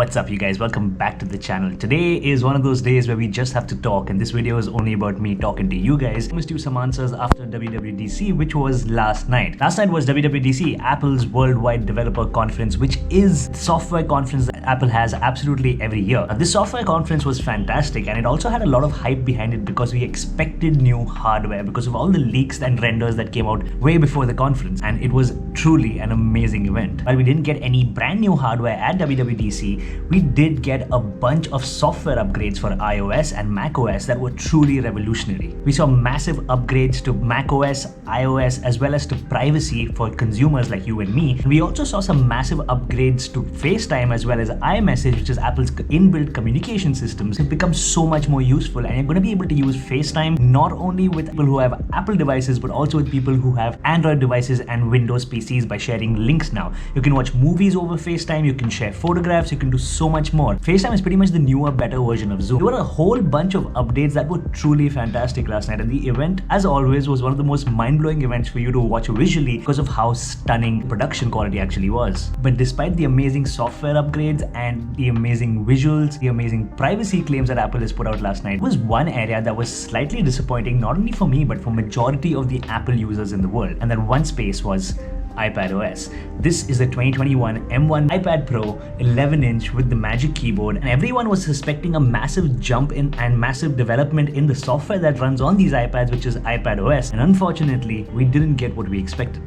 What's up you guys, welcome back to the channel. Today is one of those days where we just have to talk, and this video is only about me talking to you guys. I promised you some answers after Wwdc, which was last night. Last night was Wwdc, Apple's worldwide developer conference, which is the software conference that Apple has absolutely every year. Now, this software conference was fantastic, and it also had a lot of hype behind it because we expected new hardware because of all the leaks and renders that came out way before the conference, and it was truly an amazing event. While we didn't get any brand new hardware at WWDC, we did get a bunch of software upgrades for iOS and macOS that were truly revolutionary. We saw massive upgrades to macOS, iOS, as well as to privacy for consumers like you and me. And we also saw some massive upgrades to Facetime as well as iMessage, which is Apple's inbuilt communication systems. It's become so much more useful, and you're going to be able to use Facetime not only with people who have Apple devices, but also with people who have Android devices and Windows PCs by sharing links now. You can watch movies over Facetime, you can share photographs, you can do so much more. Facetime is pretty much the newer, better version of Zoom. There were a whole bunch of updates that were truly fantastic last night, and the event, as always, was one of the most mind-blowing events for you to watch visually because of how stunning production quality actually was. But despite the amazing software upgrades and the amazing visuals, the amazing privacy claims that Apple has put out last night, was one area that was slightly disappointing, not only for me, but for majority of the Apple users in the world. And that one space was iPadOS. This is the 2021 M1 iPad Pro 11-inch with the Magic Keyboard, and everyone was suspecting a massive jump in and massive development in the software that runs on these iPads, which is iPadOS, and unfortunately, we didn't get what we expected.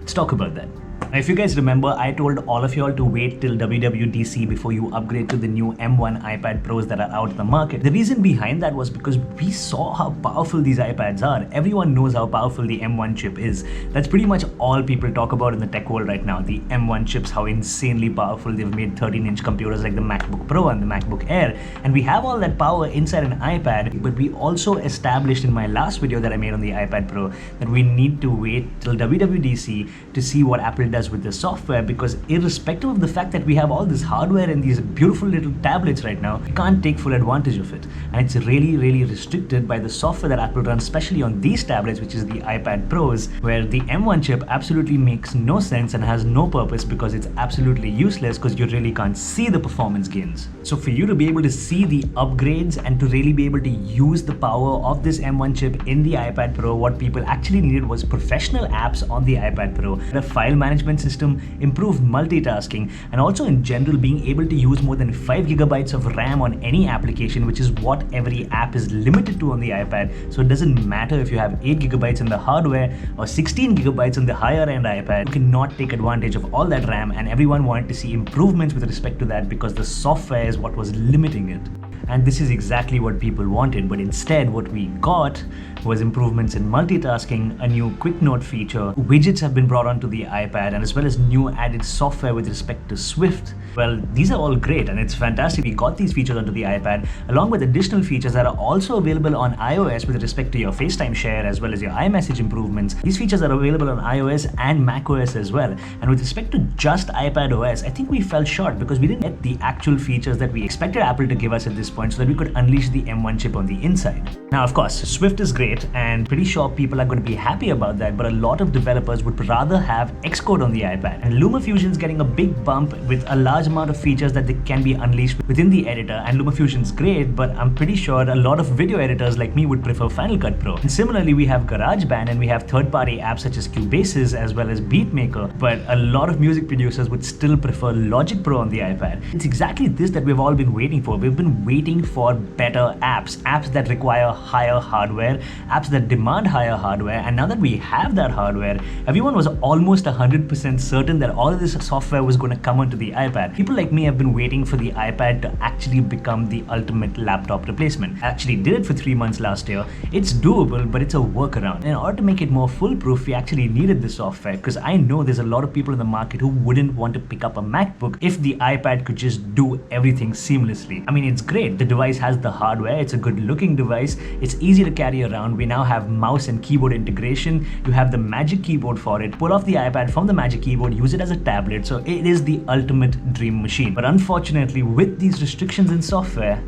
Let's talk about that. Now, if you guys remember, I told all of y'all to wait till WWDC before you upgrade to the new M1 iPad Pros that are out in the market. The reason behind that was because we saw how powerful these iPads are. Everyone knows how powerful the M1 chip is. That's pretty much all people talk about in the tech world right now. The M1 chips, how insanely powerful. They've made 13-inch computers like the MacBook Pro and the MacBook Air. And we have all that power inside an iPad, but we also established in my last video that I made on the iPad Pro that we need to wait till WWDC to see what Apple does with the software, because irrespective of the fact that we have all this hardware and these beautiful little tablets right now, we can't take full advantage of it, and it's really restricted by the software that Apple runs, especially on these tablets, which is the iPad Pros, where the M1 chip absolutely makes no sense and has no purpose because it's absolutely useless because you really can't see the performance gains. So for you to be able to see the upgrades and to really be able to use the power of this M1 chip in the iPad Pro, what people actually needed was professional apps on the iPad Pro, the file management system, improved multitasking, and also in general being able to use more than 5 GB of RAM on any application, which is what every app is limited to on the iPad. So it doesn't matter if you have 8 GB in the hardware or 16 GB in the higher end iPad, you cannot take advantage of all that RAM, and everyone wanted to see improvements with respect to that because the software is what was limiting it. And this is exactly what people wanted, but instead what we got was improvements in multitasking, a new quick note feature, widgets have been brought onto the iPad, and as well as new added software with respect to Swift. Well, these are all great and it's fantastic. We got these features onto the iPad along with additional features that are also available on iOS with respect to your Facetime share as well as your iMessage improvements. These features are available on iOS and macOS as well. And with respect to just iPadOS, I think we fell short because we didn't get the actual features that we expected Apple to give us at this point so that we could unleash the M1 chip on the inside. Now, of course, Swift is great and pretty sure people are going to be happy about that, but a lot of developers would rather have Xcode on the iPad. And LumaFusion is getting a big bump with a large amount of features that they can be unleashed within the editor, and LumaFusion is great, but I'm pretty sure a lot of video editors like me would prefer Final Cut Pro. And similarly, we have GarageBand and we have third-party apps such as Cubase's as well as Beatmaker, but a lot of music producers would still prefer Logic Pro on the iPad. It's exactly this that we've all been waiting for. We've been waiting for better apps that require higher hardware, apps that demand higher hardware, and now that we have that hardware, everyone was almost 100% certain that all of this software was going to come onto the iPad. People like me have been waiting for the iPad to actually become the ultimate laptop replacement. I actually did it for 3 months last year. It's doable, but it's a workaround. In order to make it more foolproof, we actually needed the software because I know there's a lot of people in the market who wouldn't want to pick up a MacBook if the iPad could just do everything seamlessly. I mean, it's great. The device has the hardware. It's a good looking device. It's easy to carry around. We now have mouse and keyboard integration. You have the Magic Keyboard for it. Pull off the iPad from the Magic Keyboard, use it as a tablet. So it is the ultimate dream machine. But unfortunately, with these restrictions in software,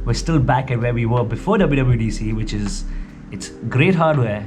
we're still back at where we were before WWDC, which is it's great hardware,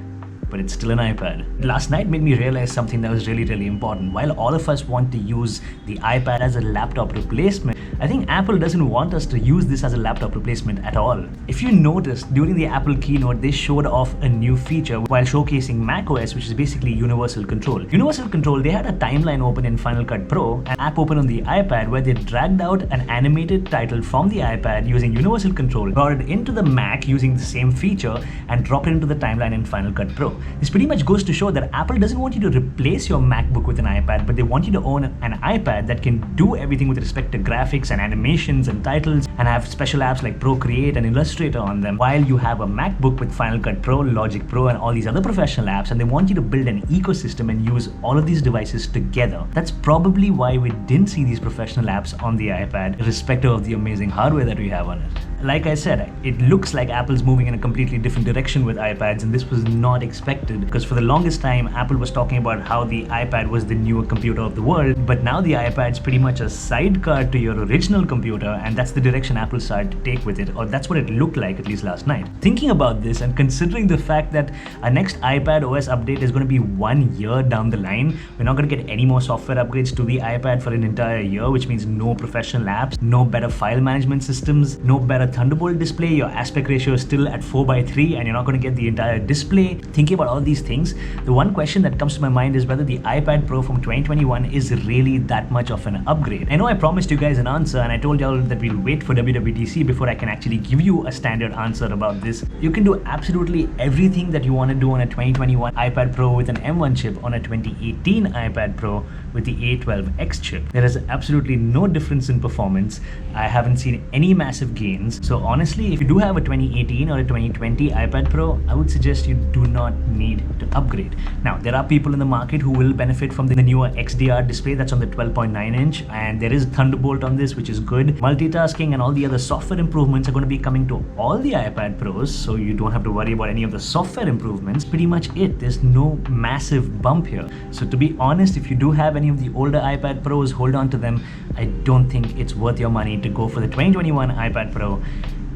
but it's still an iPad. Last night made me realize something that was really important. While all of us want to use the iPad as a laptop replacement, I think Apple doesn't want us to use this as a laptop replacement at all. If you noticed, during the Apple keynote, they showed off a new feature while showcasing macOS, which is basically universal control. Universal control, they had a timeline open in Final Cut Pro, an app open on the iPad where they dragged out an animated title from the iPad using universal control, brought it into the Mac using the same feature, and dropped it into the timeline in Final Cut Pro. This pretty much goes to show that Apple doesn't want you to replace your MacBook with an iPad, but they want you to own an iPad that can do everything with respect to graphics and animations and titles, and have special apps like Procreate and Illustrator on them, while you have a MacBook with Final Cut Pro, Logic Pro, and all these other professional apps, and they want you to build an ecosystem and use all of these devices together. That's probably why we didn't see these professional apps on the iPad, irrespective of the amazing hardware that we have on it. Like I said, it looks like Apple's moving in a completely different direction with iPads, and this was not expected, because for the longest time Apple was talking about how the iPad was the newer computer of the world, but now the iPad's pretty much a sidecar to your original computer, and that's the direction Apple started to take with it, or that's what it looked like at least last night. Thinking about this and considering the fact that our next iPad OS update is going to be 1 year down the line, we're not going to get any more software upgrades to the iPad for an entire year, which means no professional apps, no better file management systems, no better Thunderbolt display, your aspect ratio is still at 4:3 and you're not going to get the entire display. Thinking about all these things, the one question that comes to my mind is whether the iPad Pro from 2021 is really that much of an upgrade. I know I promised you guys an answer, and I told y'all that we'll wait for WWDC before I can actually give you a standard answer about this. You can do absolutely everything that you want to do on a 2021 iPad Pro with an M1 chip on a 2018 iPad Pro with the A12X chip. There is absolutely no difference in performance. I haven't seen any massive gains. So honestly, if you do have a 2018 or a 2020 iPad Pro, I would suggest you do not need to upgrade. Now, there are people in the market who will benefit from the newer XDR display that's on the 12.9 inch, and there is Thunderbolt on this, which is good. Multitasking and all the other software improvements are going to be coming to all the iPad Pros, so you don't have to worry about any of the software improvements. Pretty much it. There's no massive bump here. So to be honest, if you do have any of the older iPad Pros, hold on to them. I don't think it's worth your money to go for the 2021 iPad Pro.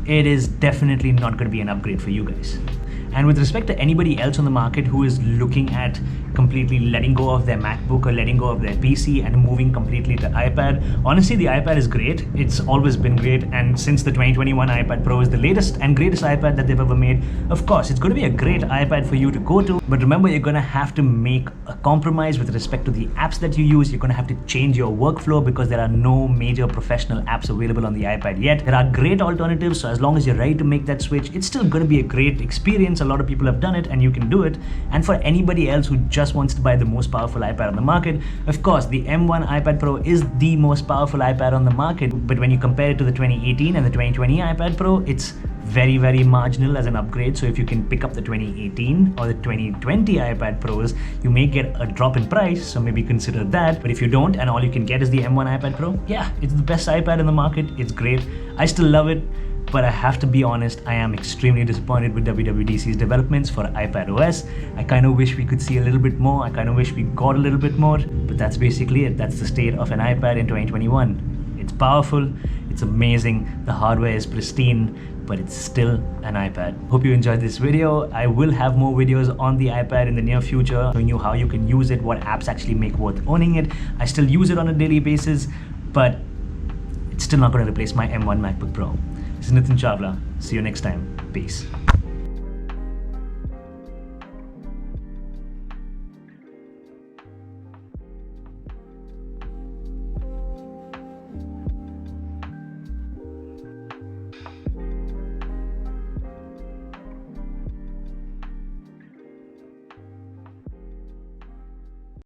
It is definitely not going to be an upgrade for you guys. And with respect to anybody else on the market who is looking at completely letting go of their MacBook or letting go of their PC and moving completely to iPad, honestly, the iPad is great. It's always been great, and since the 2021 iPad Pro is the latest and greatest iPad that they've ever made, of course, it's going to be a great iPad for you to go to. But remember, you're going to have to make a compromise with respect to the apps that you use. You're going to have to change your workflow because there are no major professional apps available on the iPad yet. There are great alternatives, so as long as you're ready to make that switch, it's still going to be a great experience. A lot of people have done it, and you can do it. And for anybody else who just wants to buy the most powerful iPad on the market, of course, the M1 iPad Pro is the most powerful iPad on the market. But when you compare it to the 2018 and the 2020 iPad Pro, it's very marginal as an upgrade. So if you can pick up the 2018 or the 2020 iPad Pros, you may get a drop in price, so maybe consider that. But if you don't, and all you can get is the M1 iPad Pro, yeah, it's the best iPad in the market. It's great. I still love it. But I have to be honest, I am extremely disappointed with WWDC's developments for iPad OS. I kind of wish we could see a little bit more. I kind of wish we got a little bit more. But that's basically it. That's the state of an iPad in 2021. It's powerful. It's amazing. The hardware is pristine, but it's still an iPad. Hope you enjoyed this video. I will have more videos on the iPad in the near future, showing you how you can use it, what apps actually make worth owning it. I still use it on a daily basis, but it's still not going to replace my M1 MacBook Pro. This is Nitin Chawla. See you next time. Peace.